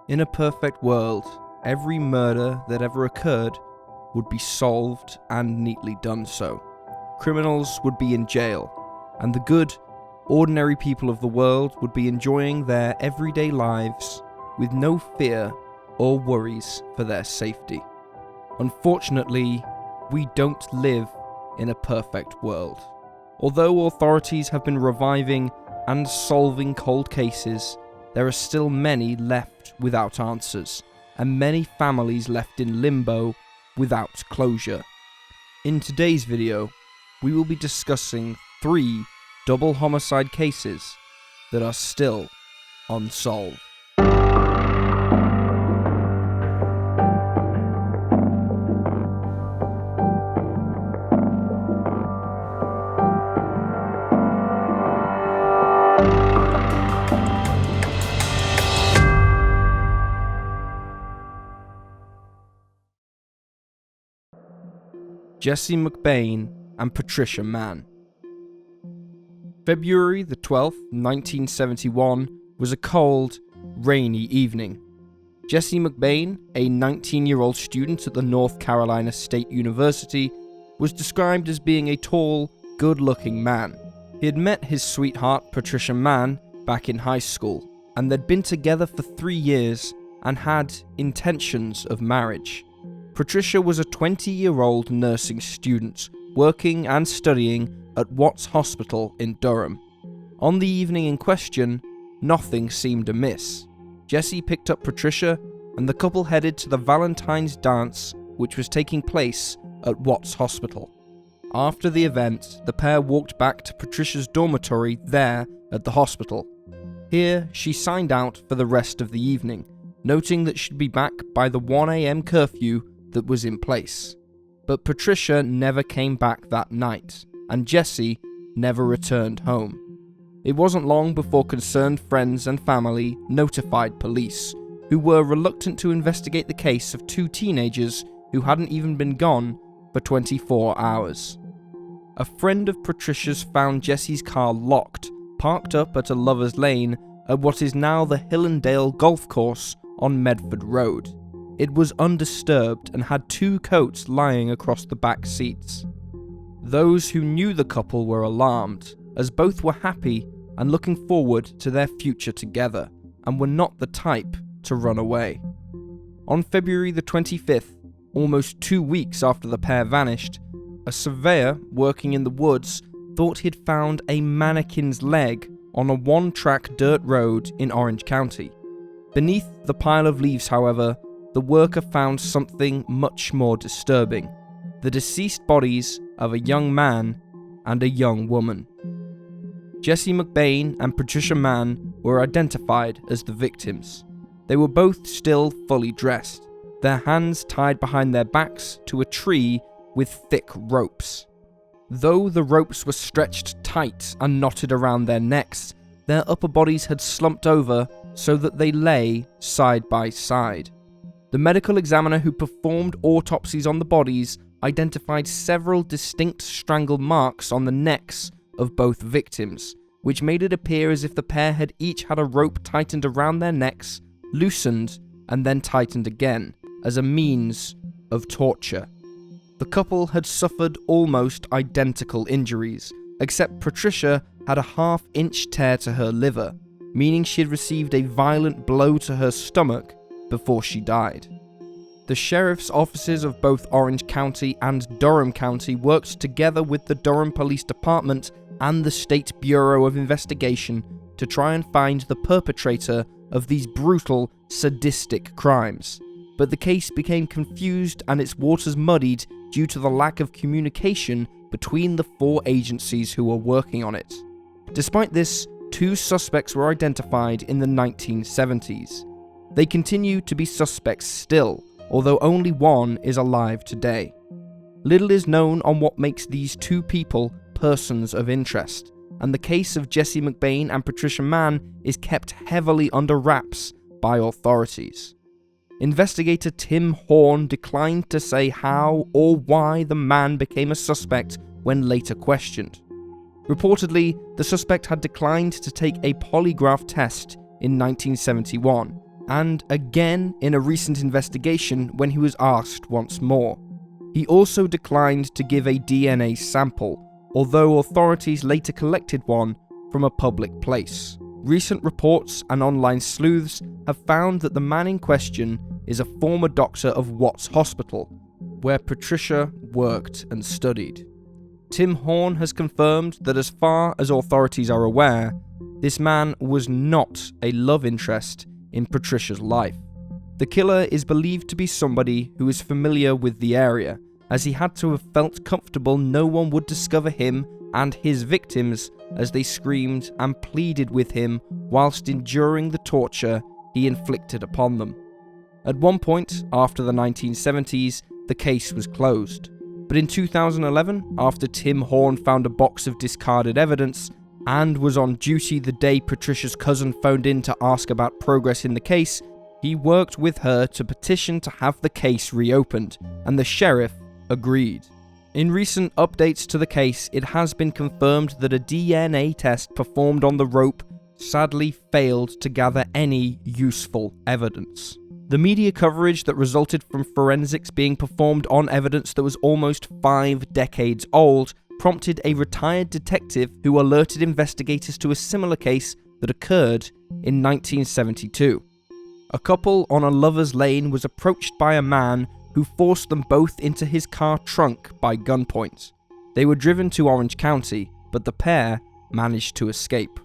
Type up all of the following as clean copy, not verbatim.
In a perfect world, every murder that ever occurred would be solved and neatly done so. Criminals would be in jail, and the good, ordinary people of the world would be enjoying their everyday lives with no fear or worries for their safety. Unfortunately, we don't live in a perfect world. Although authorities have been reviving and solving cold cases, there are still many left without answers, and many families left in limbo without closure. In today's video, we will be discussing 3 double homicide cases that are still unsolved. Jesse McBain and Patricia Mann. February the 12th, 1971 was a cold, rainy evening. Jesse McBain, a 19-year-old student at the North Carolina State University, was described as being a tall, good-looking man. He had met his sweetheart, Patricia Mann, back in high school, and they'd been together for 3 years and had intentions of marriage. Patricia was a 20-year-old nursing student, working and studying at Watts Hospital in Durham. On the evening in question, nothing seemed amiss. Jesse picked up Patricia, and the couple headed to the Valentine's dance, which was taking place at Watts Hospital. After the event, the pair walked back to Patricia's dormitory there at the hospital. Here, she signed out for the rest of the evening, noting that she'd be back by the 1 a.m. curfew that was in place. But Patricia never came back that night, and Jesse never returned home. It wasn't long before concerned friends and family notified police, who were reluctant to investigate the case of 2 teenagers who hadn't even been gone for 24 hours. A friend of Patricia's found Jesse's car locked, parked up at a lover's lane at what is now the Hillendale Golf Course on Medford Road. It was undisturbed and had 2 coats lying across the back seats. Those who knew the couple were alarmed, as both were happy and looking forward to their future together, and were not the type to run away. On February the 25th, almost 2 weeks after the pair vanished, a surveyor working in the woods thought he'd found a mannequin's leg on a 1-track dirt road in Orange County. Beneath the pile of leaves, however, the worker found something much more disturbing: the deceased bodies of a young man and a young woman. Jesse McBain and Patricia Mann were identified as the victims. They were both still fully dressed, their hands tied behind their backs to a tree with thick ropes. Though the ropes were stretched tight and knotted around their necks, their upper bodies had slumped over so that they lay side by side. The medical examiner who performed autopsies on the bodies identified several distinct strangle marks on the necks of both victims, which made it appear as if the pair had each had a rope tightened around their necks, loosened, and then tightened again, as a means of torture. The couple had suffered almost identical injuries, except Patricia had a half-inch tear to her liver, meaning she had received a violent blow to her stomach before she died. The sheriff's offices of both Orange County and Durham County worked together with the Durham Police Department and the State Bureau of Investigation to try and find the perpetrator of these brutal, sadistic crimes. But the case became confused and its waters muddied due to the lack of communication between the 4 agencies who were working on it. Despite this, 2 suspects were identified in the 1970s. They continue to be suspects still, although only one is alive today. Little is known on what makes these 2 people persons of interest, and the case of Jesse McBain and Patricia Mann is kept heavily under wraps by authorities. Investigator Tim Horn declined to say how or why the man became a suspect when later questioned. Reportedly, the suspect had declined to take a polygraph test in 1971, and again in a recent investigation when he was asked once more. He also declined to give a DNA sample, although authorities later collected one from a public place. Recent reports and online sleuths have found that the man in question is a former doctor of Watts Hospital, where Patricia worked and studied. Tim Horn has confirmed that as far as authorities are aware, this man was not a love interest in Patricia's life. The killer is believed to be somebody who is familiar with the area, as he had to have felt comfortable no one would discover him and his victims as they screamed and pleaded with him whilst enduring the torture he inflicted upon them. At one point, after the 1970s, the case was closed. But in 2011, after Tim Horn found a box of discarded evidence and was on duty the day Patricia's cousin phoned in to ask about progress in the case, he worked with her to petition to have the case reopened, and the sheriff agreed. In recent updates to the case, it has been confirmed that a DNA test performed on the rope sadly failed to gather any useful evidence. The media coverage that resulted from forensics being performed on evidence that was almost 5 decades old prompted a retired detective who alerted investigators to a similar case that occurred in 1972. A couple on a lover's lane was approached by a man who forced them both into his car trunk by gunpoint. They were driven to Orange County, but the pair managed to escape.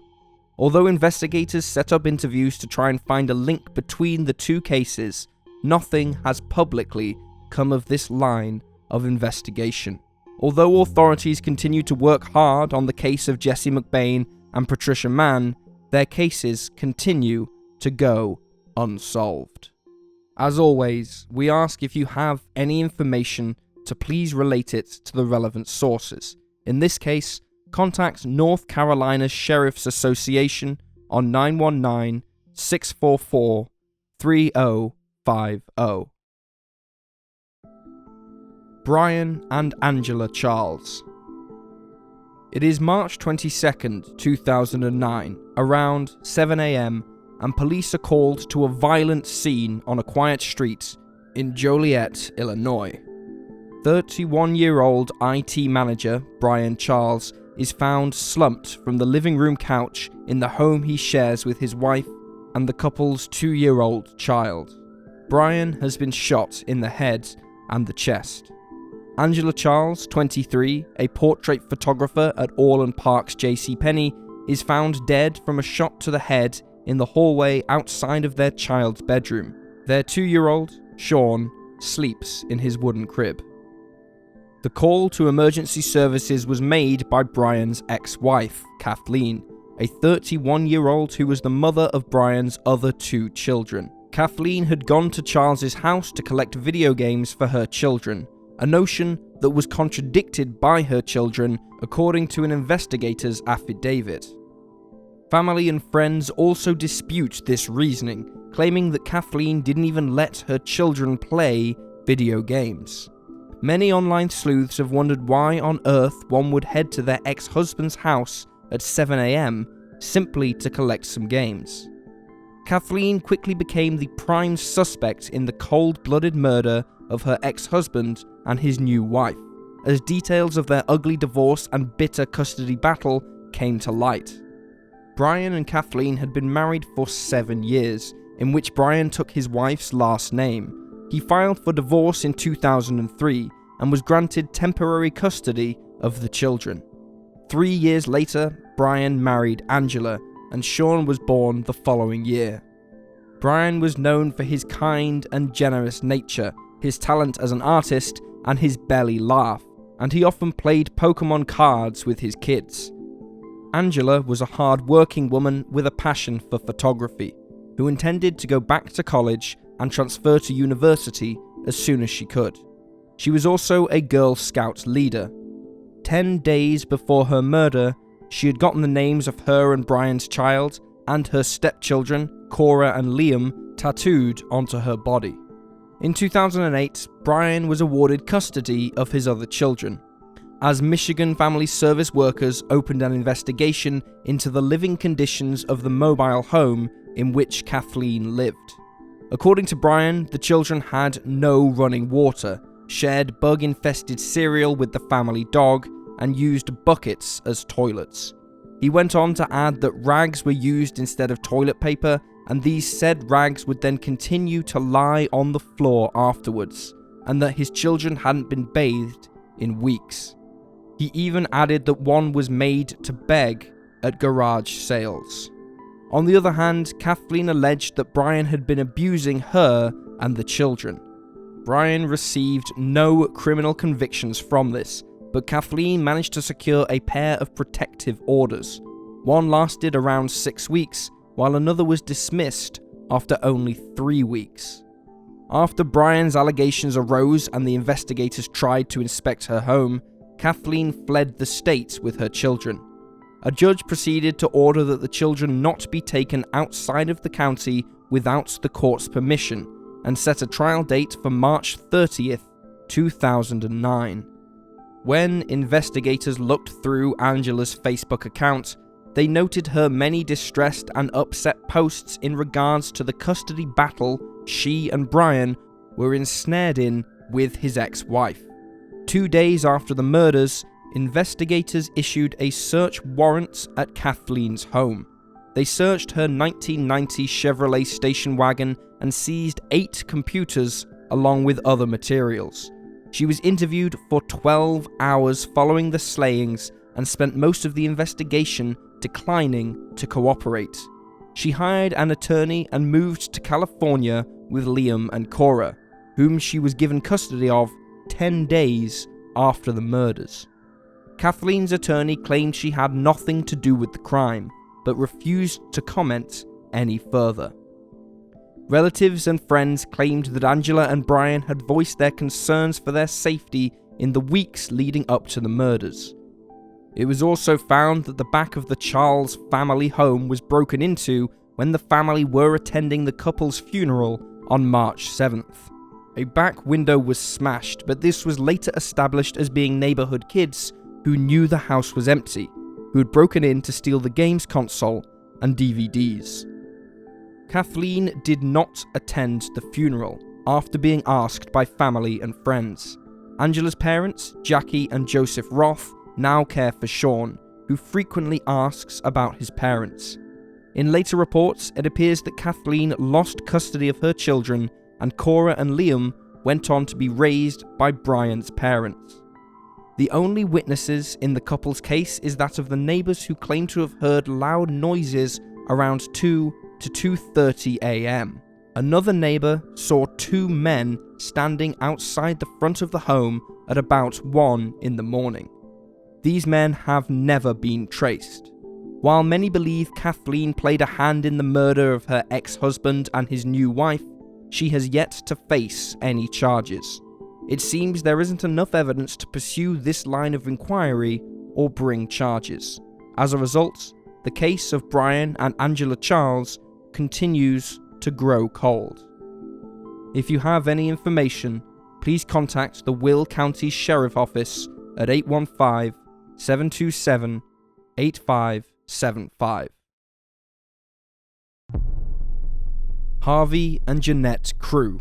Although investigators set up interviews to try and find a link between the two cases, nothing has publicly come of this line of investigation. Although authorities continue to work hard on the case of Jesse McBain and Patricia Mann, their cases continue to go unsolved. As always, we ask if you have any information to please relate it to the relevant sources. In this case, contact North Carolina Sheriff's Association on 919-644-3050. Brian and Angela Charles. It is March 22nd, 2009, around 7 a.m, and police are called to a violent scene on a quiet street in Joliet, Illinois. 31-year-old IT manager Brian Charles is found slumped from the living room couch in the home he shares with his wife and the couple's 2-year-old child. Brian has been shot in the head and the chest. Angela Charles, 23, a portrait photographer at Orland Park's JCPenney, is found dead from a shot to the head in the hallway outside of their child's bedroom. Their 2-year-old, Sean, sleeps in his wooden crib. The call to emergency services was made by Brian's ex-wife, Kathleen, a 31-year-old who was the mother of Brian's other 2 children. Kathleen had gone to Charles's house to collect video games for her children, a notion that was contradicted by her children according to an investigator's affidavit. Family and friends also dispute this reasoning, claiming that Kathleen didn't even let her children play video games. Many online sleuths have wondered why on earth one would head to their ex-husband's house at 7 a.m. simply to collect some games. Kathleen quickly became the prime suspect in the cold-blooded murder of her ex-husband and his new wife, as details of their ugly divorce and bitter custody battle came to light. Brian and Kathleen had been married for 7 years, in which Brian took his wife's last name. He filed for divorce in 2003 and was granted temporary custody of the children. 3 years later, Brian married Angela, and Sean was born the following year. Brian was known for his kind and generous nature, his talent as an artist, and his belly laugh, and he often played Pokemon cards with his kids. Angela was a hard-working woman with a passion for photography, who intended to go back to college and transfer to university as soon as she could. She was also a Girl Scout leader. 10 days before her murder, she had gotten the names of her and Brian's child and her stepchildren, Cora and Liam, tattooed onto her body. In 2008, Brian was awarded custody of his other children, as Michigan Family Service workers opened an investigation into the living conditions of the mobile home in which Kathleen lived. According to Brian, the children had no running water, shared bug-infested cereal with the family dog, and used buckets as toilets. He went on to add that rags were used instead of toilet paper, and these said rags would then continue to lie on the floor afterwards, and that his children hadn't been bathed in weeks. He even added that one was made to beg at garage sales. On the other hand, Kathleen alleged that Brian had been abusing her and the children. Brian received no criminal convictions from this, but Kathleen managed to secure a pair of protective orders. One lasted around 6 weeks, while another was dismissed after only 3 weeks. After Brian's allegations arose and the investigators tried to inspect her home, Kathleen fled the state with her children. A judge proceeded to order that the children not be taken outside of the county without the court's permission, and set a trial date for March 30th, 2009. When investigators looked through Angela's Facebook account, they noted her many distressed and upset posts in regards to the custody battle she and Brian were ensnared in with his ex-wife. 2 days after the murders, investigators issued a search warrant at Kathleen's home. They searched her 1990 Chevrolet station wagon and seized 8 computers along with other materials. She was interviewed for 12 hours following the slayings and spent most of the investigation declining to cooperate. She hired an attorney and moved to California with Liam and Cora, whom she was given custody of 10 days after the murders. Kathleen's attorney claimed she had nothing to do with the crime, but refused to comment any further. Relatives and friends claimed that Angela and Brian had voiced their concerns for their safety in the weeks leading up to the murders. It was also found that the back of the Charles family home was broken into when the family were attending the couple's funeral on March 7th. A back window was smashed, but this was later established as being neighborhood kids who knew the house was empty, who had broken in to steal the games console and DVDs. Kathleen did not attend the funeral after being asked by family and friends. Angela's parents, Jackie and Joseph Roth, now care for Sean, who frequently asks about his parents. In later reports, it appears that Kathleen lost custody of her children, and Cora and Liam went on to be raised by Brian's parents. The only witnesses in the couple's case is that of the neighbours who claim to have heard loud noises around 2 to 2:30 a.m. Another neighbour saw 2 men standing outside the front of the home at about 1 in the morning. These men have never been traced. While many believe Kathleen played a hand in the murder of her ex-husband and his new wife, she has yet to face any charges. It seems there isn't enough evidence to pursue this line of inquiry or bring charges. As a result, the case of Brian and Angela Charles continues to grow cold. If you have any information, please contact the Will County Sheriff Office at 815-727-8575. Harvey and Jeanette Crew.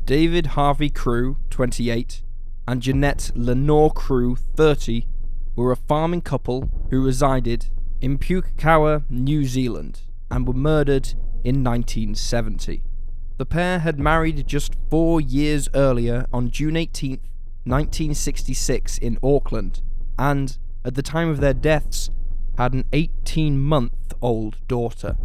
David Harvey Crew, 28, and Jeanette Lenore Crew, 30, were a farming couple who resided in Pukekohe, New Zealand, and were murdered in 1970. The pair had married just 4 years earlier on June 18, 1966 in Auckland, and, at the time of their deaths, had an 18-month-old daughter.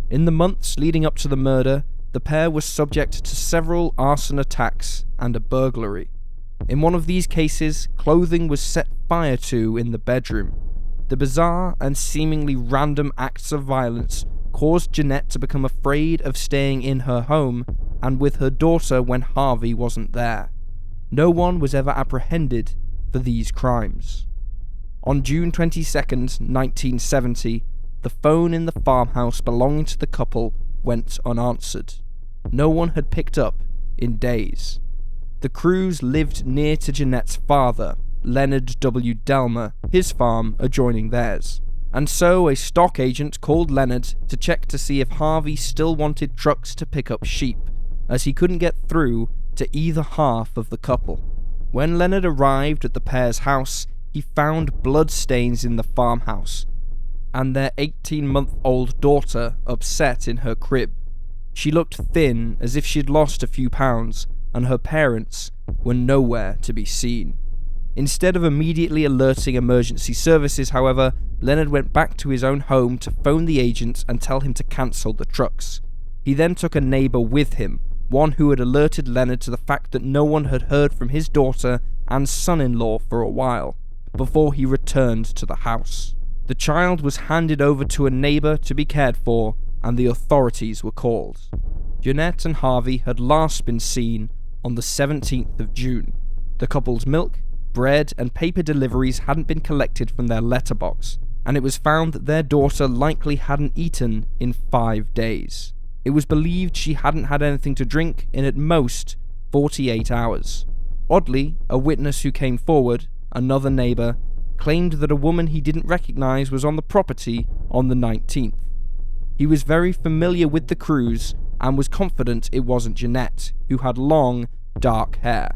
In the months leading up to the murder, the pair was subject to several arson attacks and a burglary. In one of these cases, clothing was set fire to in the bedroom. The bizarre and seemingly random acts of violence caused Jeanette to become afraid of staying in her home and with her daughter when Harvey wasn't there. No one was ever apprehended for these crimes. On June 22, 1970, the phone in the farmhouse belonging to the couple went unanswered. No one had picked up in days. The Crews lived near to Jeanette's father, Leonard W. Dalma, his farm adjoining theirs. and so a stock agent called Leonard to check to see if Harvey still wanted trucks to pick up sheep, as he couldn't get through to either half of the couple. When Leonard arrived at the pair's house, he found bloodstains in the farmhouse, and their 18-month-old daughter upset in her crib. She looked thin, as if she'd lost a few pounds, and her parents were nowhere to be seen. Instead of immediately alerting emergency services, however, Leonard went back to his own home to phone the agent and tell him to cancel the trucks. He then took a neighbour with him, one who had alerted Leonard to the fact that no one had heard from his daughter and son-in-law for a while, before he returned to the house. The child was handed over to a neighbour to be cared for, and the authorities were called. Jeanette and Harvey had last been seen on the 17th of June. The couple's milk, bread, and paper deliveries hadn't been collected from their letterbox, and it was found that their daughter likely hadn't eaten in 5 days. It was believed she hadn't had anything to drink in at most 48 hours. Oddly, a witness who came forward, another neighbour, claimed that a woman he didn't recognise was on the property on the 19th. He was very familiar with the crews and was confident it wasn't Jeanette, who had long, dark hair.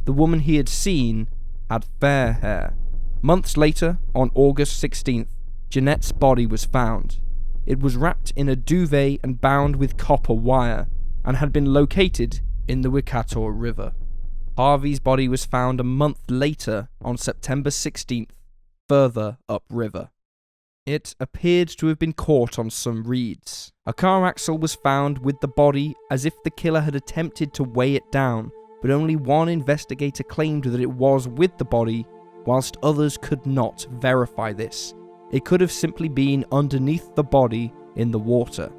The woman he had seen had fair hair. Months later, on August 16th, Jeanette's body was found. It was wrapped in a duvet and bound with copper wire, and had been located in the Wicator River. Harvey's body was found a month later, on September 16th, further upriver. It appeared to have been caught on some reeds. A car axle was found with the body, as if the killer had attempted to weigh it down, but only one investigator claimed that it was with the body, whilst others could not verify this. It could have simply been underneath the body in the water.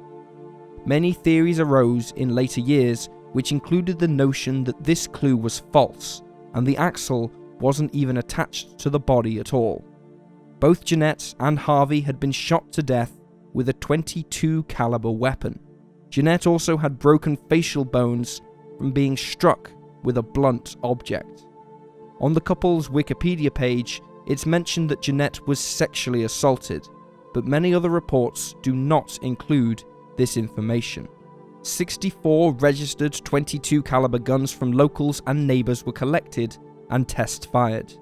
Many theories arose in later years, which included the notion that this clue was false, and the axle wasn't even attached to the body at all. Both Jeanette and Harvey had been shot to death with a .22 caliber weapon. Jeanette also had broken facial bones from being struck with a blunt object. On the couple's Wikipedia page, it's mentioned that Jeanette was sexually assaulted, but many other reports do not include this information. 64 registered .22 caliber guns from locals and neighbours were collected and test fired.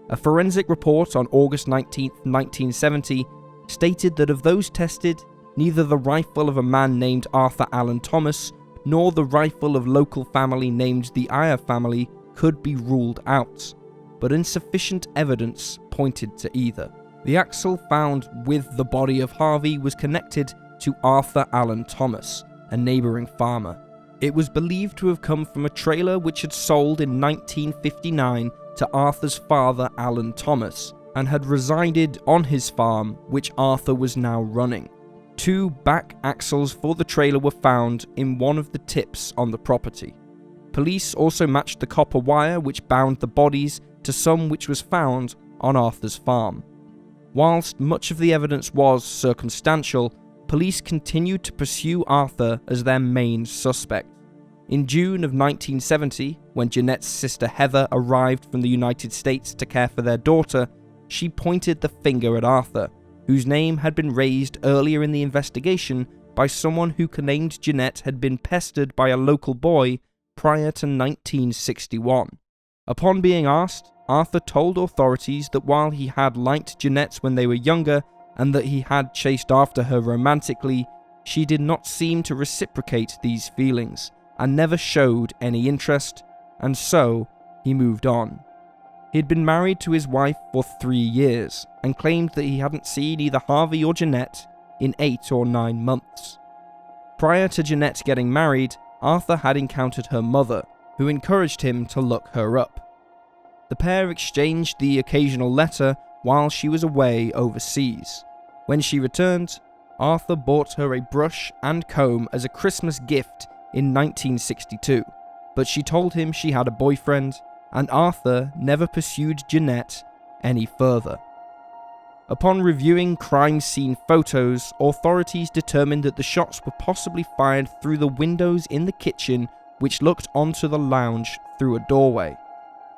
A forensic report on August 19, 1970 stated that of those tested, neither the rifle of a man named Arthur Allen Thomas nor the rifle of local family named the Eyre family could be ruled out, but insufficient evidence pointed to either. The axle found with the body of Harvey was connected to Arthur Allen Thomas, a neighbouring farmer. It was believed to have come from a trailer which had sold in 1959 to Arthur's father, Allen Thomas, and had resided on his farm, which Arthur was now running. 2 back axles for the trailer were found in one of the tips on the property. Police also matched the copper wire which bound the bodies to some which was found on Arthur's farm. Whilst much of the evidence was circumstantial, police continued to pursue Arthur as their main suspect. In June of 1970, when Jeanette's sister Heather arrived from the United States to care for their daughter, she pointed the finger at Arthur, whose name had been raised earlier in the investigation by someone who claimed Jeanette had been pestered by a local boy prior to 1961. Upon being asked, Arthur told authorities that while he had liked Jeanette when they were younger and that he had chased after her romantically, she did not seem to reciprocate these feelings and never showed any interest, and so he moved on. He had been married to his wife for 3 years and claimed that he hadn't seen either Harvey or Jeanette in 8 or 9 months. Prior to Jeanette getting married, Arthur had encountered her mother, who encouraged him to look her up. The pair exchanged the occasional letter while she was away overseas. When she returned, Arthur bought her a brush and comb as a Christmas gift in 1962, but she told him she had a boyfriend, and Arthur never pursued Jeanette any further. Upon reviewing crime scene photos, authorities determined that the shots were possibly fired through the windows in the kitchen which looked onto the lounge through a doorway.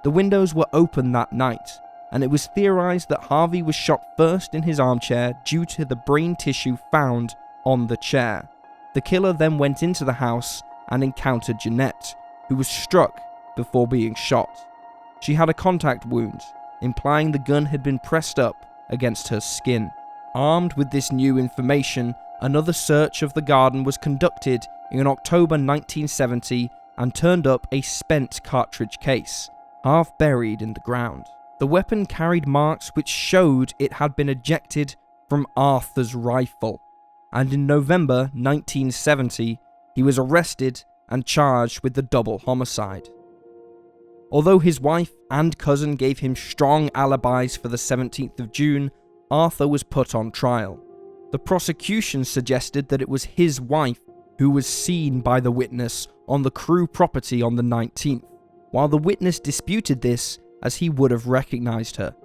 The windows were open that night, and it was theorized that Harvey was shot first in his armchair due to the brain tissue found on the chair. The killer then went into the house and encountered Jeanette, who was struck before being shot. She had a contact wound, implying the gun had been pressed up against her skin. Armed with this new information, another search of the garden was conducted in October 1970 and turned up a spent cartridge case, half buried in the ground. The weapon carried marks which showed it had been ejected from Arthur's rifle, and in November 1970, he was arrested and charged with the double homicide. Although his wife and cousin gave him strong alibis for the 17th of June, Arthur was put on trial. The prosecution suggested that it was his wife who was seen by the witness on the crew property on the 19th, while the witness disputed this as he would have recognized her.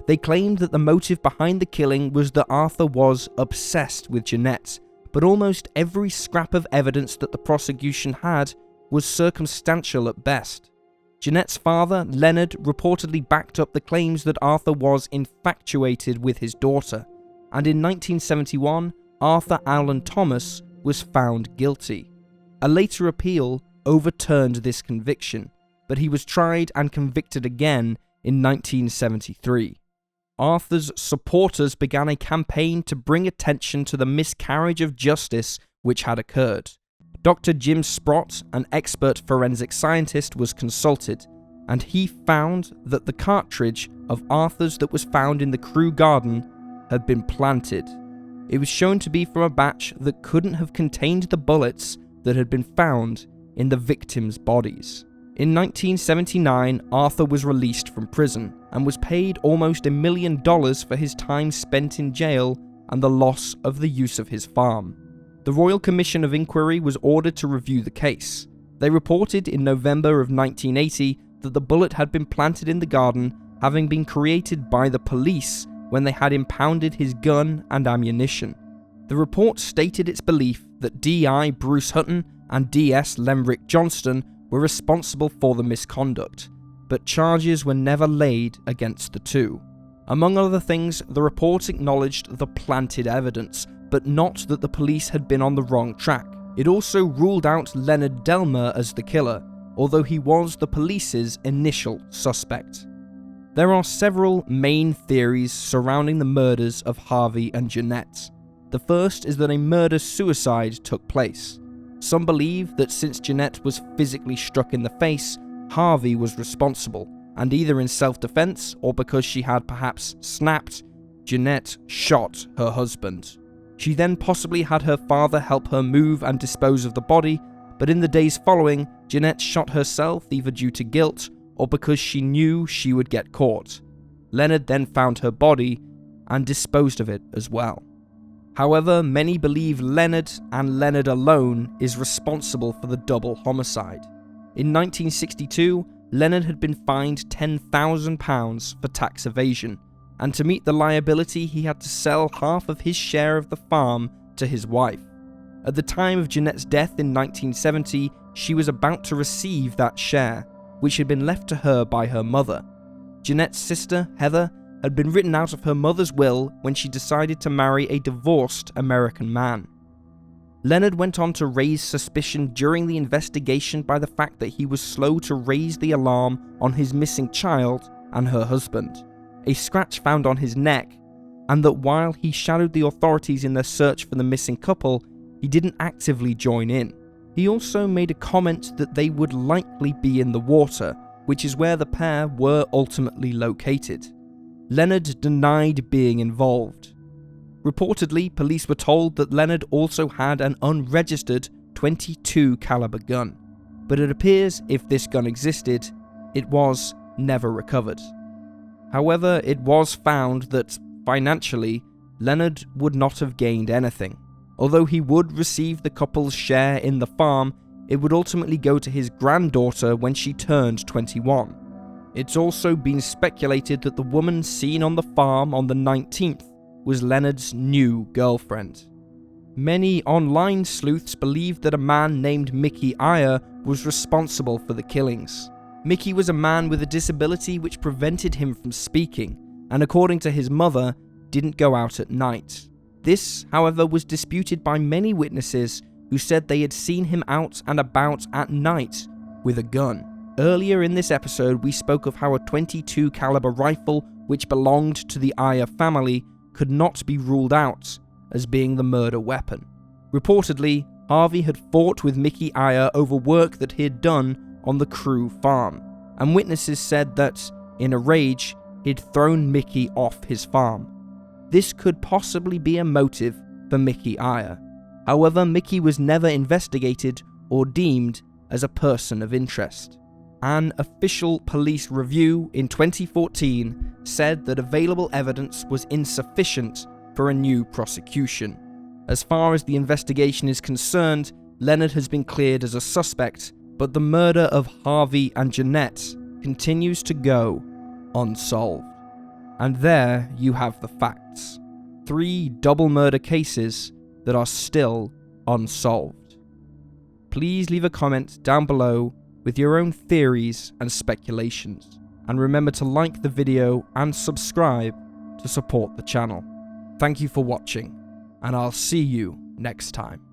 They claimed that the motive behind the killing was that Arthur was obsessed with Jeanette, but almost every scrap of evidence that the prosecution had was circumstantial at best. Jeanette's father, Leonard, reportedly backed up the claims that Arthur was infatuated with his daughter, and in 1971, Arthur Allen Thomas was found guilty. A later appeal overturned this conviction, but he was tried and convicted again in 1973. Arthur's supporters began a campaign to bring attention to the miscarriage of justice which had occurred. Dr. Jim Sprott, an expert forensic scientist, was consulted, and he found that the cartridge of Arthur's that was found in the crew garden had been planted. It was shown to be from a batch that couldn't have contained the bullets that had been found in the victims' bodies. In 1979, Arthur was released from prison and was paid almost $1 million for his time spent in jail and the loss of the use of his farm. The Royal Commission of Inquiry was ordered to review the case. They reported in November of 1980 that the bullet had been planted in the garden, having been created by the police when they had impounded his gun and ammunition. The report stated its belief that D.I. Bruce Hutton and D.S. Lemrick Johnston were responsible for the misconduct, but charges were never laid against the two. Among other things, the report acknowledged the planted evidence, but not that the police had been on the wrong track. It also ruled out Leonard Dalma as the killer, although he was the police's initial suspect. There are several main theories surrounding the murders of Harvey and Jeanette. The first is that a murder-suicide took place. Some believe that since Jeanette was physically struck in the face, Harvey was responsible, and either in self-defense or because she had perhaps snapped, Jeanette shot her husband. She then possibly had her father help her move and dispose of the body, but in the days following, Jeanette shot herself either due to guilt or because she knew she would get caught. Leonard then found her body and disposed of it as well. However, many believe Leonard, and Leonard alone, is responsible for the double homicide. In 1962, Leonard had been fined £10,000 for tax evasion, and to meet the liability he had to sell half of his share of the farm to his wife. At the time of Jeanette's death in 1970, she was about to receive that share, which had been left to her by her mother. Jeanette's sister, Heather, had been written out of her mother's will when she decided to marry a divorced American man. Leonard went on to raise suspicion during the investigation by the fact that he was slow to raise the alarm on his missing child and her husband, a scratch found on his neck, and that while he shadowed the authorities in their search for the missing couple, he didn't actively join in. He also made a comment that they would likely be in the water, which is where the pair were ultimately located. Leonard denied being involved. Reportedly, police were told that Leonard also had an unregistered .22 caliber gun, but it appears if this gun existed, it was never recovered. However, it was found that, financially, Leonard would not have gained anything. Although he would receive the couple's share in the farm, it would ultimately go to his granddaughter when she turned 21. It's also been speculated that the woman seen on the farm on the 19th was Leonard's new girlfriend. Many online sleuths believed that a man named Mickey Iyer was responsible for the killings. Mickey was a man with a disability which prevented him from speaking, and according to his mother, didn't go out at night. This, however, was disputed by many witnesses who said they had seen him out and about at night with a gun. Earlier in this episode, we spoke of how a .22 caliber rifle, which belonged to the Ayer family, could not be ruled out as being the murder weapon. Reportedly, Harvey had fought with Mickey Ayer over work that he had done on the Crew farm, and witnesses said that, in a rage, he'd thrown Mickey off his farm. This could possibly be a motive for Mickey Ayer. However, Mickey was never investigated or deemed as a person of interest. An official police review in 2014 said that available evidence was insufficient for a new prosecution. As far as the investigation is concerned, Leonard has been cleared as a suspect, but the murder of Harvey and Jeanette continues to go unsolved. And there you have the facts. 3 double murder cases that are still unsolved. Please leave a comment down below with your own theories and speculations, and remember to like the video and subscribe to support the channel. Thank you for watching, and I'll see you next time.